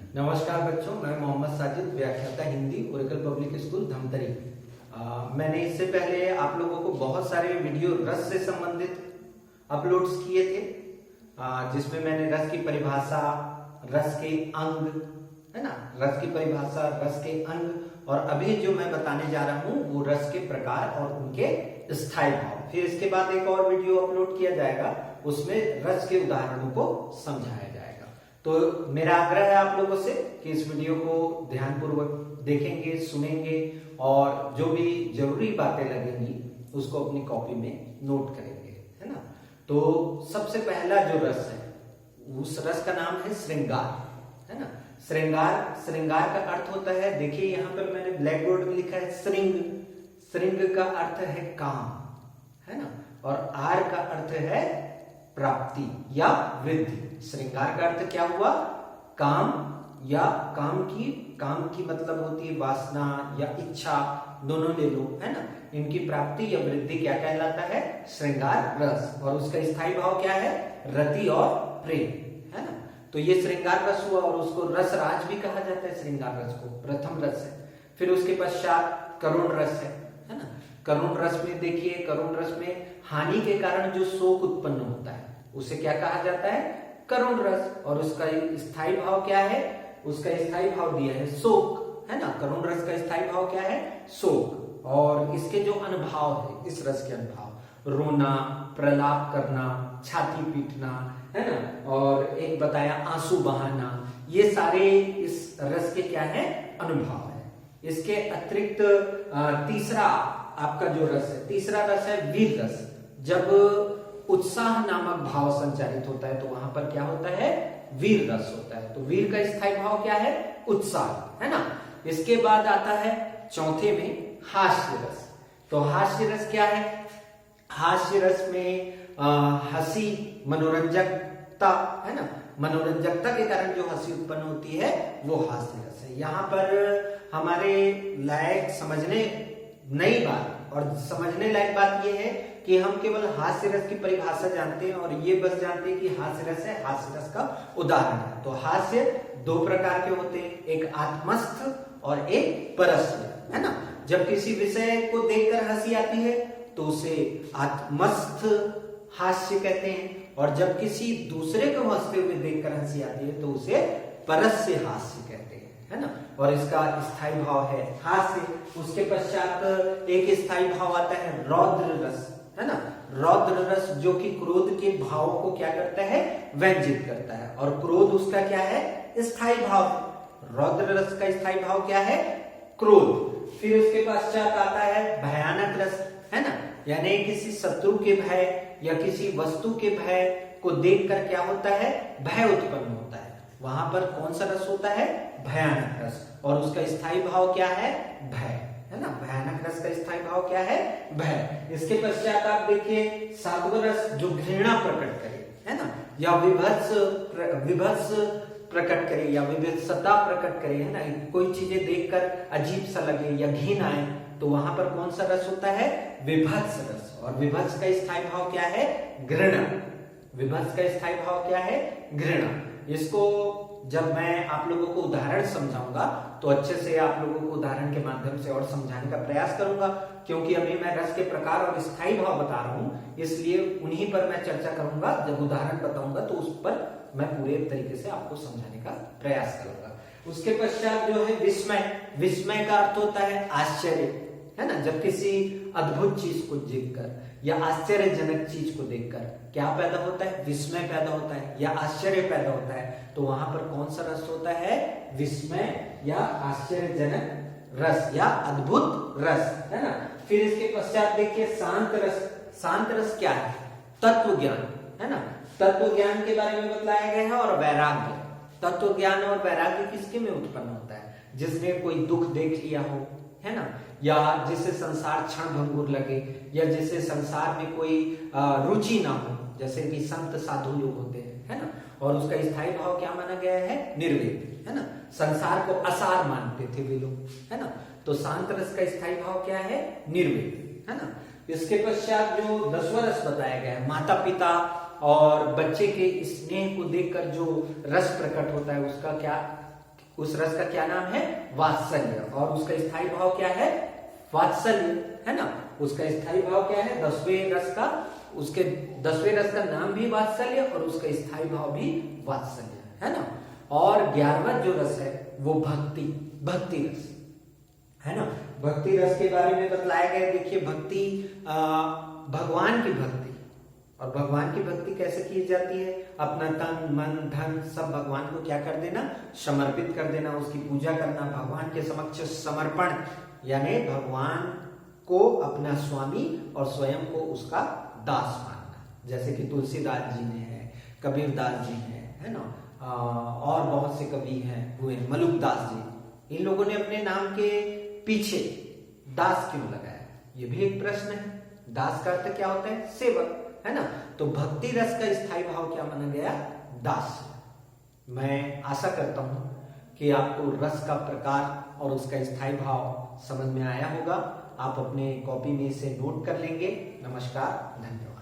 नमस्कार बच्चों, मैं मोहम्मद साजिद, व्याख्याता Hindi, Oracle public school Dhamtari. मैंने इससे पहले आप लोगों को बहुत सारे वीडियो रस से संबंधित अपलोड्स किए थे, जिसमें मैंने रस की परिभाषा, रस के अंग, है ना, रस की परिभाषा, रस के अंग, और अभी जो मैं बताने जा रहा हूँ वो रस के प्रकार और उनके स्थायी भाव। फिर इसके बाद एक और वीडियो अपलोड किया जाएगा, उसमें रस के उदाहरणों को समझाया जाएगा। तो मेरा आग्रह है आप लोगों से कि इस वीडियो को ध्यानपूर्वक देखेंगे, सुनेंगे और जो भी जरूरी बातें लगेंगी उसको अपनी कॉपी में नोट करेंगे, है ना। तो सबसे पहला जो रस है उस रस का नाम है श्रृंगार, है ना। श्रृंगार, श्रृंगार का अर्थ होता है, देखिए यहाँ पर मैंने ब्लैक बोर्ड में लिखा है श्रृंग। श्रृंग का अर्थ है काम, है ना, और आर का अर्थ है प्राप्ति या वृद्धि। श्रृंगार का अर्थ क्या हुआ? काम या काम की मतलब होती है वासना या इच्छा, दोनों ले लो, है ना। इनकी प्राप्ति या वृद्धि क्या कहलाता है? श्रृंगार रस। और उसका स्थायी भाव क्या है? रति और प्रेम, है ना। तो ये श्रृंगार रस हुआ और उसको रस राज भी कहा जाता है। श्रृंगार रस को प्रथम रस है। फिर उसके पश्चात करुण रस है ना। करुण रस में देखिए, करुण रस में हानि के कारण जो शोक उत्पन्न होता है उसे क्या कहा जाता है? करुण रस। और उसका स्थायी भाव क्या है? उसका स्थायी भाव दिया है शोक, है ना। करुण रस का स्थायी भाव क्या है? शोक। और इसके जो अनुभाव है, इस रस के अनुभाव, रोना, प्रलाप करना, छाती पीटना, है ना, और एक बताया आंसू बहाना, ये सारे इस रस के क्या है? अनुभव है। इसके अतिरिक्त तीसरा आपका जो रस है, तीसरा रस है वीर रस। जब उत्साह नामक भाव संचारित होता है तो वहां पर क्या होता है? वीर रस होता है। तो वीर का स्थायी भाव क्या है? उत्साह, है ना। इसके बाद आता है चौथे में हास्य रस। तो हास्य रस क्या है? हास्य रस में हंसी, मनोरंजकता, है ना, मनोरंजकता के कारण जो हंसी उत्पन्न होती है वो हास्य रस है। यहाँ पर हमारे लायक समझने नई बात और समझने लायक बात यह है कि हम केवल हास्य रस की परिभाषा जानते हैं और ये बस जानते हैं कि हास्य रस है, हास्य रस का उदाहरण है। तो हास्य दो प्रकार के होते हैं, एक आत्मस्थ और एक परस्य, है ना। जब किसी विषय को देखकर हंसी आती है तो उसे आत्मस्थ हास्य कहते हैं, और जब किसी दूसरे को हंसते हुए देखकर हंसी आती है तो उसे परस्य हास्य कहते हैं, है ना। और इसका स्थायी भाव है हास्य। उसके पश्चात एक स्थायी भाव आता है रौद्र रस, है ना। रौद्र रस जो कि क्रोध के भाव को क्या करता है? व्यंजित करता है। और क्रोध उसका क्या है? स्थायी भाव। रौद्र रस का स्थायी भाव क्या है? क्रोध। फिर उसके पश्चात आता है भयानक रस, है ना, यानी किसी शत्रु के भय या किसी वस्तु के भय को देखकर क्या होता है? भय उत्पन्न होता है। वहां पर कौन सा रस होता है? भयानक रस। और उसका स्थायी भाव क्या है? भय, है ना। भयानक रस का स्थायी भाव क्या है? भय। इसके पश्चात आप देखिए सातवां रस जो घृणा प्रकट करे, है ना, या विभत्स प्रकट करे या विभत्सता प्रकट करे, है ना। कोई चीजें देखकर अजीब सा लगे या घिन आए तो वहां पर कौन सा रस होता है? विभत्स रस। और विभत्स का स्थायी भाव क्या है? घृणा। विभत्स का स्थायी भाव क्या है? घृणा। इसको जब मैं आप लोगों को उदाहरण समझाऊंगा तो अच्छे से आप लोगों को उदाहरण के माध्यम से और समझाने का प्रयास करूंगा, क्योंकि अभी मैं रस के प्रकार और स्थायी भाव बता रहा हूं, इसलिए उन्हीं पर मैं चर्चा करूंगा। जब उदाहरण बताऊंगा तो उस पर मैं पूरे तरीके से आपको समझाने का प्रयास करूंगा। उसके पश्चात जो है विस्मय। विस्मय का अर्थ होता है आश्चर्य, है ना। जब किसी अद्भुत चीज को देखकर या आश्चर्यजनक चीज को देखकर क्या पैदा होता है? विस्मय पैदा होता है या आश्चर्य पैदा होता है। तो वहां पर कौन सा रस होता है? विस्मय या आश्चर्यजनक रस या अद्भुत रस, है ना। फिर इसके पश्चात देखिए शांत रस। शांत रस क्या है? तत्व ज्ञान, है ना। तत्व ज्ञान के बारे में बताया गया है। और वैराग्य। तत्व ज्ञान और वैराग्य किसके में उत्पन्न होता है? जिसने कोई दुख देख लिया हो, है ना, या जिसे संसार क्षण भंगुर लगे, या जिसे संसार में कोई रुचि ना हो, जैसे कि संत साधु लोग होते हैं, है ना। और उसका स्थायी भाव क्या माना गया है? निर्वेद, है ना। संसार को असार मानते थे वे लोग, है ना। तो शांत रस का स्थायी भाव क्या है? निर्वेद, है ना। इसके पश्चात जो 10वां रस बताया गया है, माता पिता और बच्चे के स्नेह को देखकर जो रस प्रकट होता है उसका क्या उस रस का क्या नाम है? वात्सल्य। और उसका स्थायी भाव क्या है? वात्सल्य, है ना। उसका स्थायी भाव क्या है? 10वें रस का, उसके 10वें रस का नाम भी वात्सल्य और उसका स्थायी भाव भी वात्सल्य, है ना। और 11वां जो रस है वो भक्ति, भक्ति रस, है ना। भक्ति रस के बारे में बतलाया गया। देखिए, भक्ति भगवान की भक्ति, और भगवान की भक्ति कैसे की जाती है? अपना तन मन धन सब भगवान को क्या कर देना? समर्पित कर देना, उसकी पूजा करना, भगवान के समक्ष समर्पण, यानी भगवान को अपना स्वामी और स्वयं को उसका दास मानना। जैसे कि तुलसीदास जी ने है, कबीरदास जी है ना, और बहुत से कवि हैं हुए, मलुकदास जी। इन लोगों ने अपने नाम के पीछे दास क्यों लगाया? ये भी एक प्रश्न है। दास का अर्थ क्या होता है? सेवक, है ना। तो भक्ति रस का स्थायी भाव क्या माना गया? दास। मैं आशा करता हूं कि आपको रस का प्रकार और उसका स्थायी भाव समझ में आया होगा। आप अपने कॉपी में इसे नोट कर लेंगे। नमस्कार, धन्यवाद।